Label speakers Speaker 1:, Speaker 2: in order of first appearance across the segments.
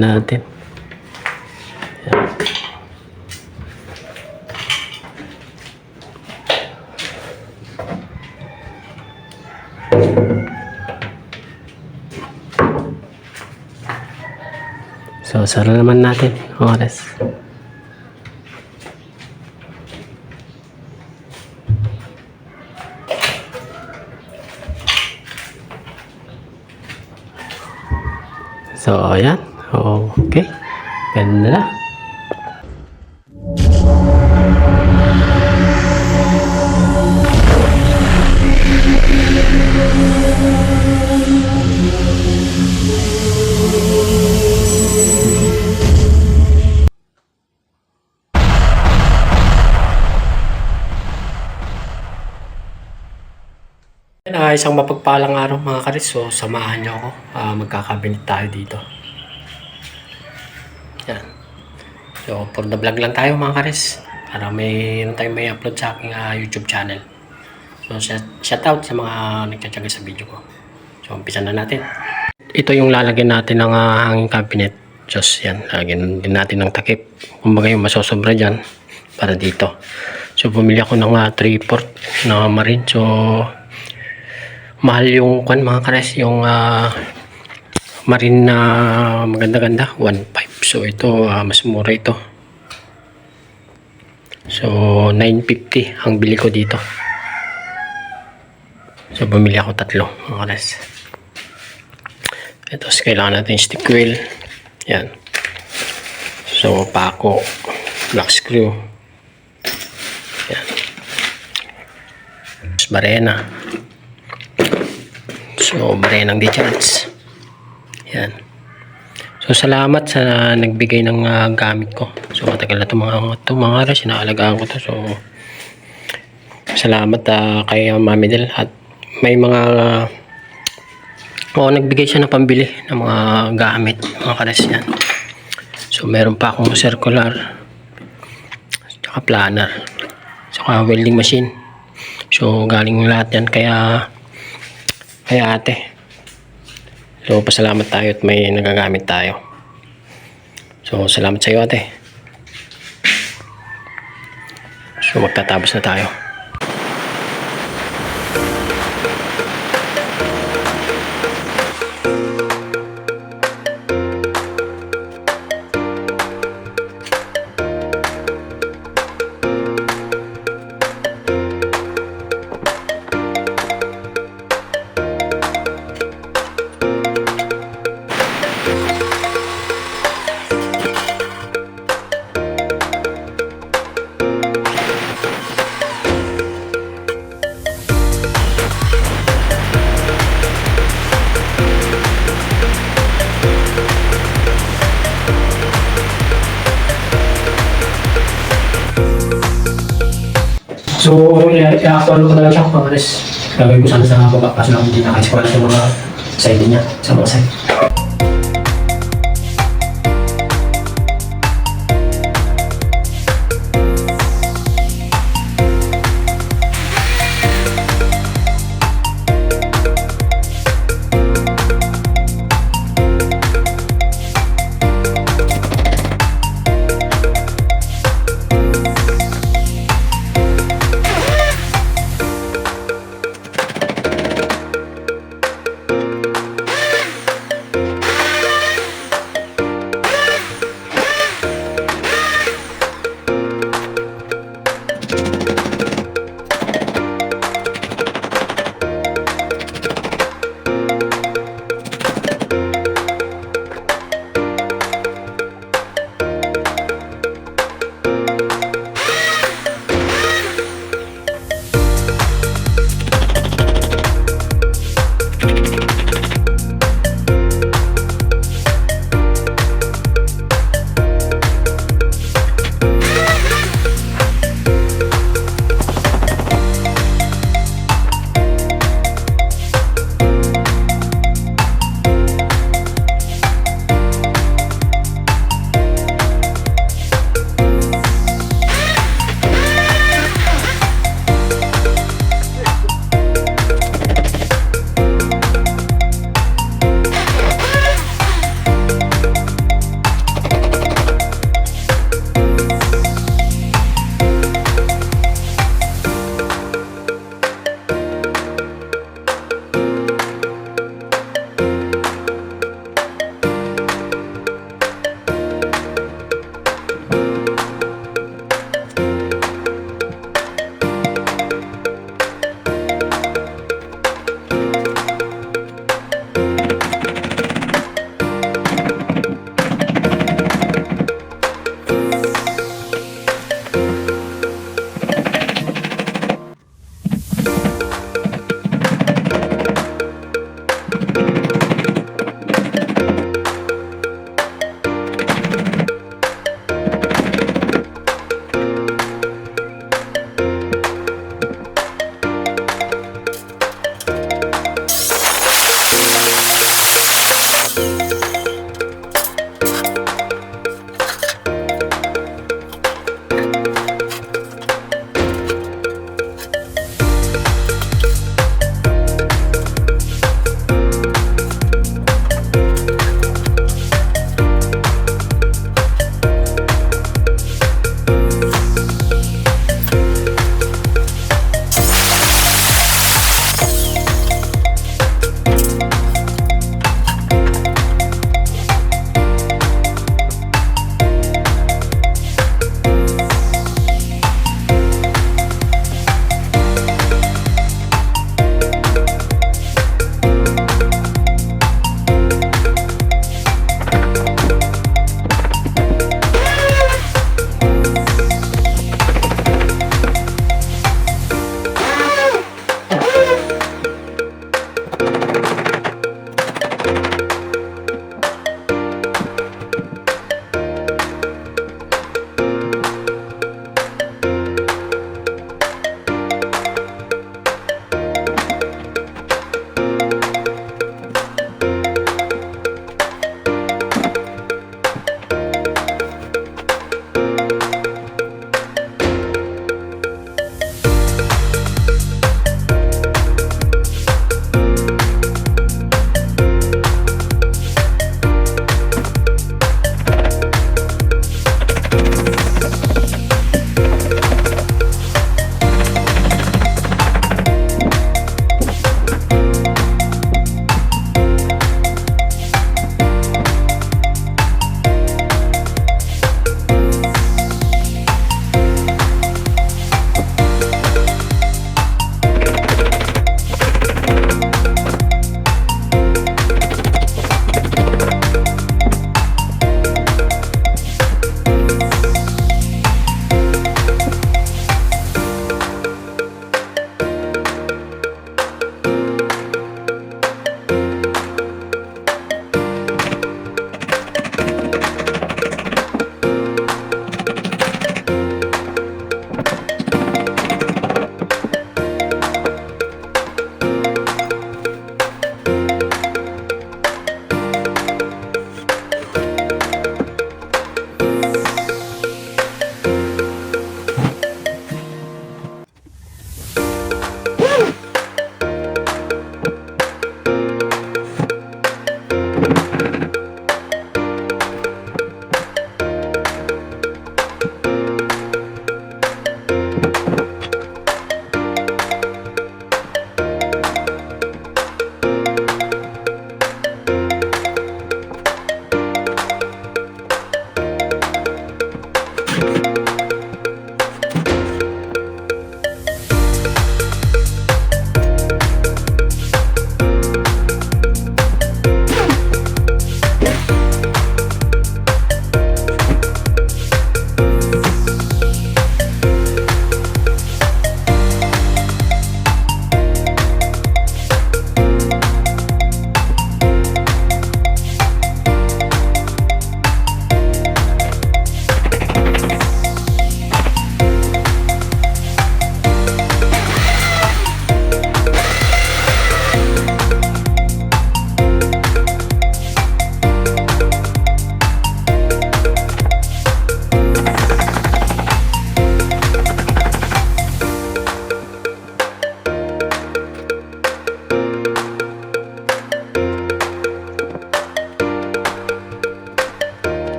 Speaker 1: natin. Yan. So, sara naman natin oras. So, ayan. Okay. Ganda na. Isang mapagpalang araw mga karis. So, samahan nyo ako. Magkakabinet tayo dito. Yan. So, for the vlog lang tayo mga karis. Para may upload sa aking YouTube channel. So, shout out sa mga nagtsatsaga sa video ko. So, umpisa na natin. Ito yung lalagyan natin ng hanging cabinet. Just yan. Lagyan din natin ng takip. Kumbaga yung masosobra dyan. Para dito. So, bumili ako ng 3/4 na marine. So, mahal yung mga kares, yung marine na maganda-ganda, 1.5. So ito mas mura ito. So 950 ang bili ko dito. So bumili ako 3 mga kares. Ito, kailangan natin stick wheel. Yan. So pako, black screw. Yan. Barena. So, barenang di-charge. Yan. So, salamat sa nagbigay ng gamit ko. So, matagal na ito mga oras. Sinaalagaan ko to. So, salamat kay Mami Del. At may mga nagbigay siya ng pambili ng mga gamit. Mga kares yan. So, meron pa akong circular. Tsaka planner. Tsaka welding machine. So, galing lahat yan. Kaya ate. So, pasalamat tayo at may nagagamit tayo. So, salamat sa iyo ate. So, magtatapos na tayo. So, i-follow ko na lang siya kung gagawin ko sana sa baba kasi lang hindi nakaiskwala sa mga side niya, sa mga side.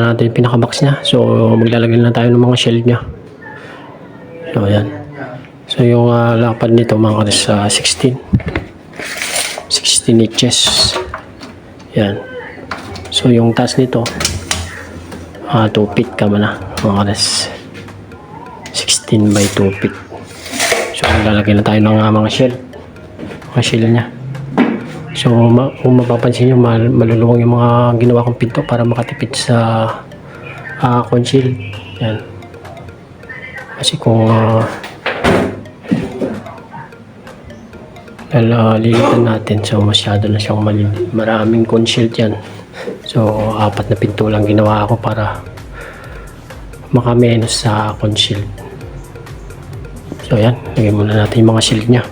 Speaker 1: na natin yung pinaka-box niya. So, maglalagay na tayo ng mga shell niya. So, ayan. So, yung lapad nito mga kares, 16 inches. Yan. So, yung taas nito, 2 feet ka ba na mga kares. 16 by 2 feet. So, maglalagay na tayo ng mga shell. Mga shell niya. So, kung mapapansin nyo, maluluwang yung mga ginawa kong pinto para makatipid sa conceal. Yan. Kasi kung lilitan natin, so masyado na siyang maraming conceal yan. So, 4 na pinto lang ginawa ako para makamenos sa conceal. So, yan. Lagyan muna natin yung mga shield niya.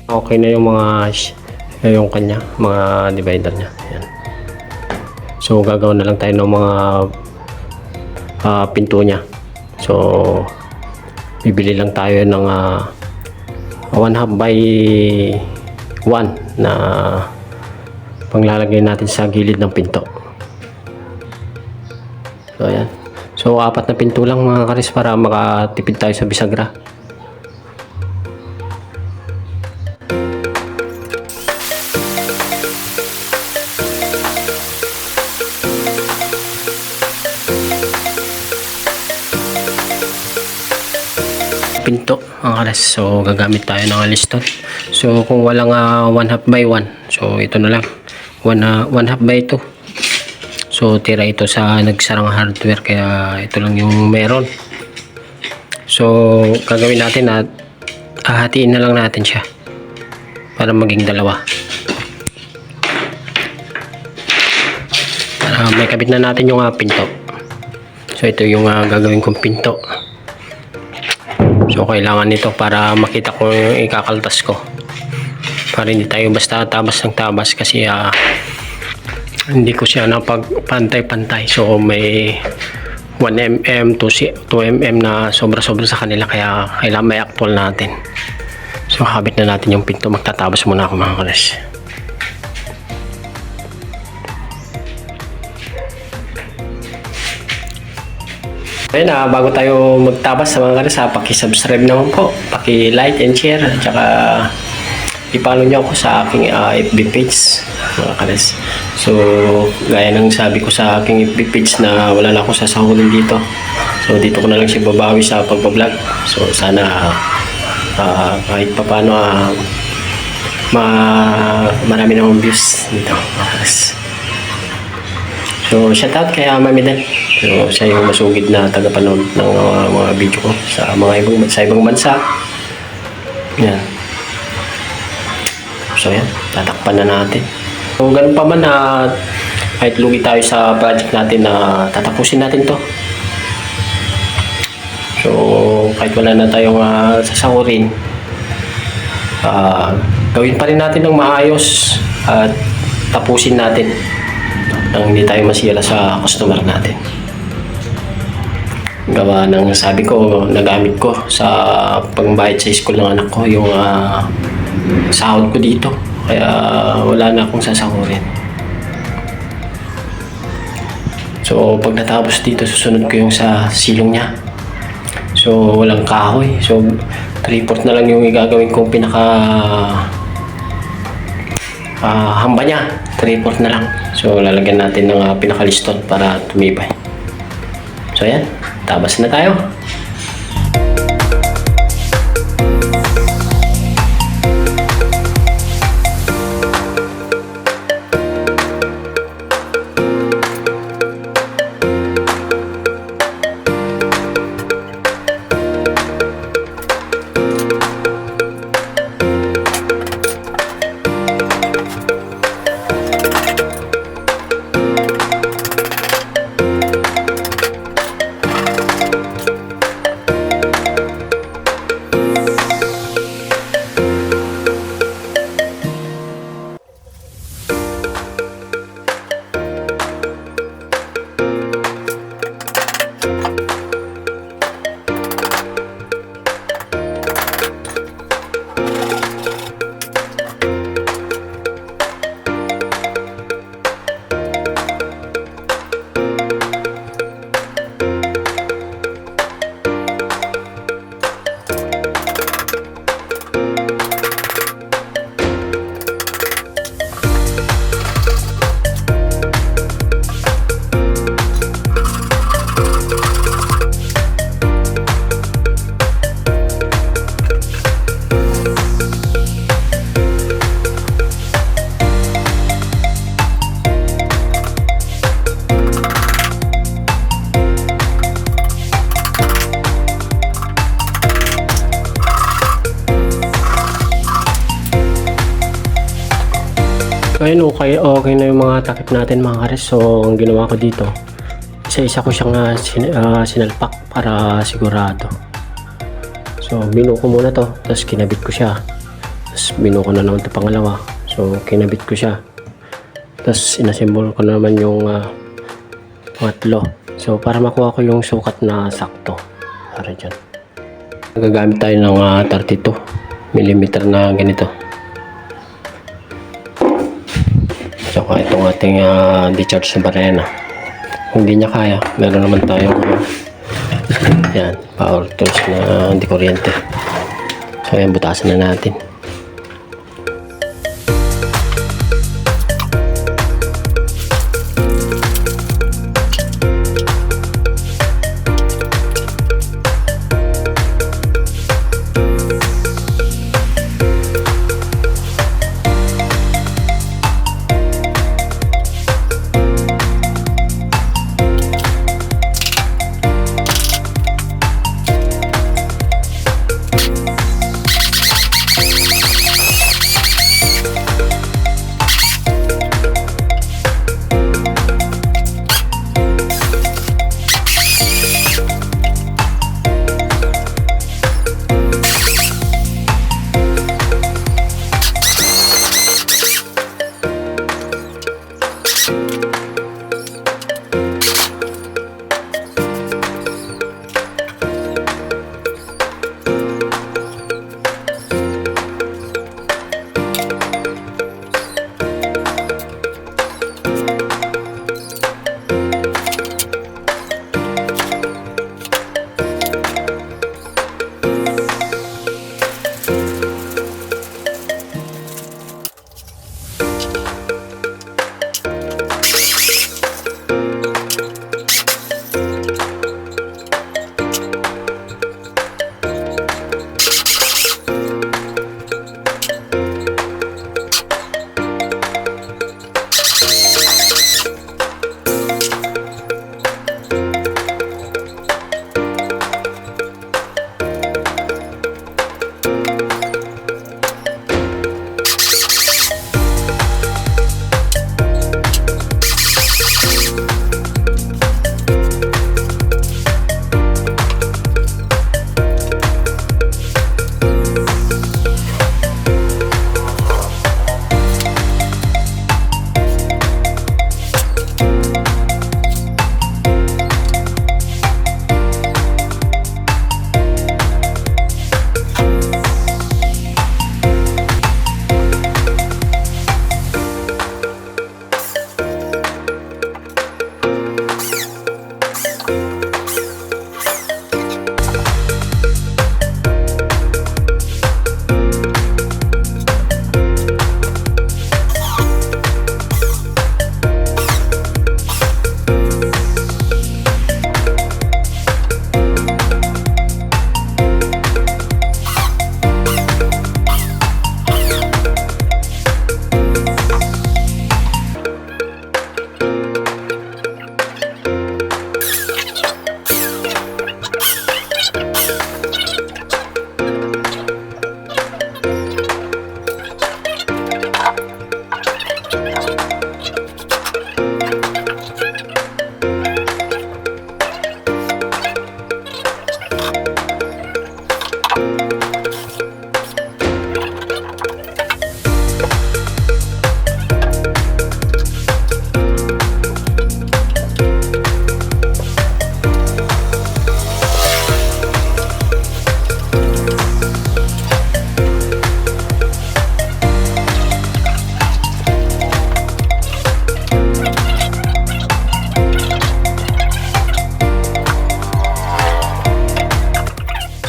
Speaker 1: Okay na yung yung kanya, mga divider niya. Yan. So, gagawin na lang tayo ng mga pinto niya. So, bibili lang tayo ng 1/2 by 1 na panglalagay natin sa gilid ng pinto. So, ayan. So, 4 na pinto lang mga karis para makatipid tayo sa bisagra. Pinto ang kares. So, gagamit tayo ng aliston. So, kung walang 1/2 by 1, so ito na lang. 1/2 by 2. So, tira ito sa nagsarang hardware, kaya ito lang yung meron. So, gagawin natin at hahatiin na lang natin siya para maging dalawa. May kabit na natin yung pinto. So, ito yung gagawin kong pinto. So, kailangan nito para makita ko yung ikakaltas ko. Para hindi tayo basta tabas ng tabas kasi hindi ko siya napagpantay-pantay. So, may 1mm, 2mm na sobra-sobra sa kanila, kaya kailangan may actual natin. So, kabit na natin yung pinto. Magtatabas muna ako mga kares. Ayun, bago tayo magtabas sa mga kares, paki-subscribe naman po, paki-like and share, at saka i-follow nyo ako sa aking FB page mga kares. So, gaya ng sabi ko sa aking FB page na wala na ako sasahurin dito. So, dito ko na lang siya babawi sa pagbablog. So, sana kahit pa paano marami na akong views dito mga kares. So, shoutout kay Mami Dan. So, siya yung masugid na tagapanood ng mga video ko sa ibang bansa. Yan. So, yan. Tatakpan na natin. So, ganun pa man kahit lugi tayo sa project natin na tatapusin natin to. So, kahit wala na tayong sasahurin, gawin pa rin natin ng maayos at tapusin natin. nang hindi tayo masira sa customer natin. Gawa ng sabi ko, nagamit ko sa pangbayad sa school ng anak ko yung sahod ko dito. Kaya wala na akong sasahurin. So pag natapos dito, susunod ko yung sa silong niya. So walang kahoy. So 3/4 na lang yung igagawin kong pinaka hamba niya. 3/4 na lang. So lalagyan natin ng pinakaliston para tumibay. So ayan, tabas na tayo. So ayun, okay na yung mga takip natin mga kares. So ang ginawa ko dito, isa-isa ko siyang sinalpak para sigurado. So binuo ko muna to, tapos kinabit ko siya. Tapos binuo ko na naman ito pangalawa. So kinabit ko siya. Tapos inassemble ko na naman yung pangatlo. So para makuha ko yung sukat na sakto. Para dyan. Gagamit tayo ng 32mm na ganito. Saka itong ating decharge na barena. Kung hindi niya kaya, meron naman tayong yan, power tools na hindi kuryente. So yan, butasan na natin.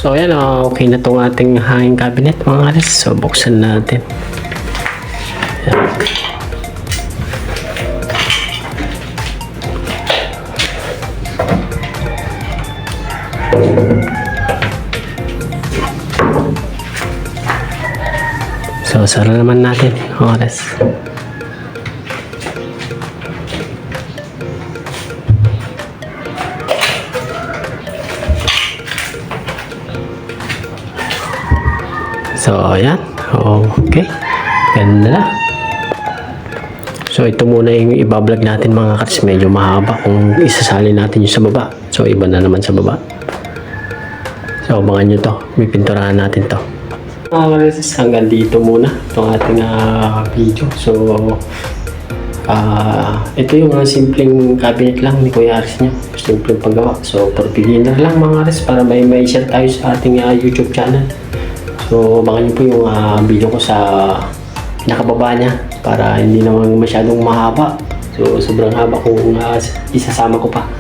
Speaker 1: So ayan, okay na tong ating hanging cabinet mga kares. So buksan natin. Ayan. So sara naman natin mga kares. So, ayan. Okay. Ganda na. So, ito muna yung ibablog natin mga kats. Medyo mahaba kung isasali natin yung sa baba. So, iba na naman sa baba. So, abangan nyo to. May pinturahan natin to. Mga kats, hanggang dito muna itong ating video. So, ito yung simpleng cabinet lang ni Kuya Aris nyo. Simpleng paggawa. So, for beginner lang mga kats para may share tayo sa ating YouTube channel. So, abangan nyo po yung video ko sa pinakababa niya para hindi naman masyadong mahaba. So, sobrang haba kung isasama ko pa.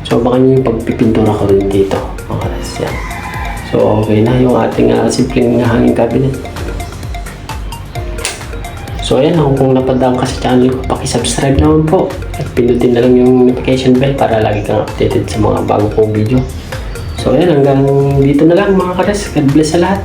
Speaker 1: So, abangan nyo yung pagpipintura ko rin dito. Mga karas yan. So, okay na yung ating simpleng hanging cabinet. So, ayan. Kung napadaan ka sa channel ko, pakisubscribe naman po. At pindutin na lang yung notification bell para lagi kang updated sa mga bago kong video. So ayan, hanggang dito na lang mga kares. God bless sa lahat.